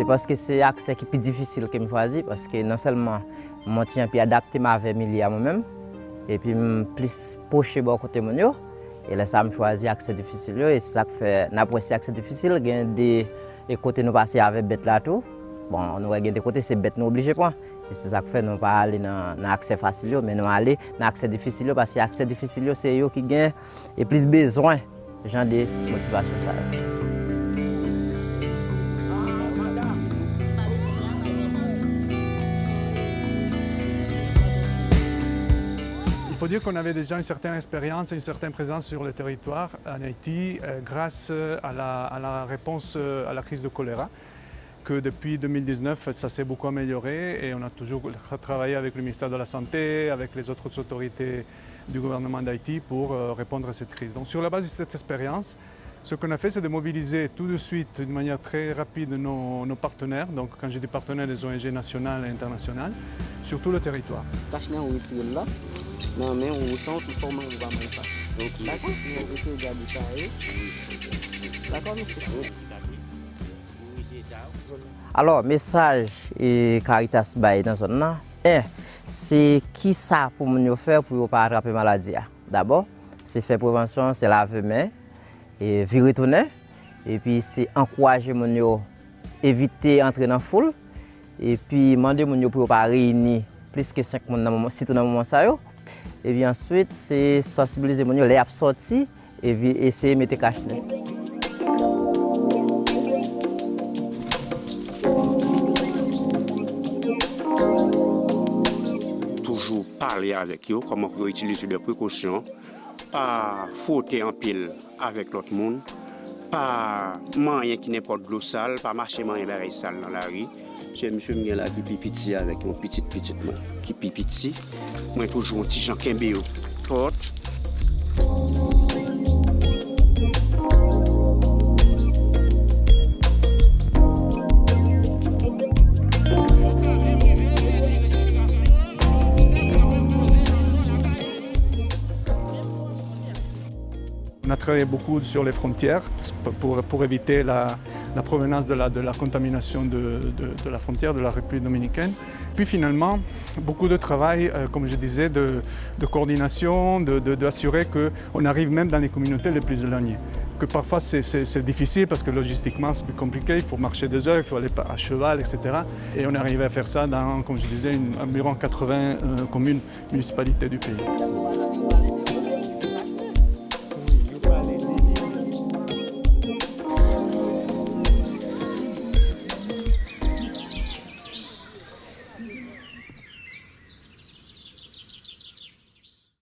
parce que c'est l'accès qui est plus difficile que je choisis, parce que non seulement je suis adapté à moi-même, et puis plus proche de côté mon yo, et là ça me choisit l'accès difficile, et c'est ça qui fait n'apprécier l'accès difficile, il y a des côtés nous passer avec bête là tout. Bon, nous avons des côtés c'est bête nous obligé pas. Et c'est ça qui fait nous pas aller dans l'accès facile, mais nous aller dans l'accès difficile parce que l'accès difficile c'est eux qui gagnent et plus besoin genre de motivation ça. Il faut dire qu'on avait déjà une certaine expérience et une certaine présence sur le territoire en Haïti grâce à la réponse à la crise de choléra, que depuis 2019, ça s'est beaucoup amélioré et on a toujours travaillé avec le ministère de la Santé, avec les autres autorités du gouvernement d'Haïti pour répondre à cette crise. Donc sur la base de cette expérience, ce qu'on a fait, c'est de mobiliser tout de suite, d'une manière très rapide, nos partenaires, donc quand je dis partenaires, les ONG nationales et internationales, sur tout le territoire. Non, mais on ressent tout format on va mal passer. D'accord, on va essayer de garder ça. D'accord, monsieur. Alors, message et Caritas Bay dans zone là, c'est qui ça pour nous faire pour ne pas attraper la maladie. D'abord, c'est faire prévention, c'est laver les mains et virer tourner. Et puis, c'est encourager les éviter d'entrer dans la foule. Et puis, demander aux gens pour ne pas réunir plus que 5 personnes si tout dans le moment ça. Et puis ensuite, c'est sensibiliser les gens, les sortir et essayer de mettre cache-nez. Toujours parler avec eux, comment utiliser des précautions, pas frotter en pile avec l'autre monde, pas manger qui n'est pas de l'eau sale, pas marcher manger des sale dans la rue. J'ai monsieur Miguel qui pipiti avec une petite moi qui pipiti. Moi toujours un petit Jean Kembéo porte. On a travaillé beaucoup sur les frontières pour éviter la provenance de la contamination de la frontière de la République dominicaine. Puis finalement, beaucoup de travail, comme je disais, de coordination, d'assurer qu'on arrive même dans les communautés les plus éloignées. Que parfois c'est difficile parce que logistiquement c'est plus compliqué, il faut marcher des heures, il faut aller à cheval, etc. Et on est arrivé à faire ça dans, comme je disais, environ 80 communes, municipalités du pays.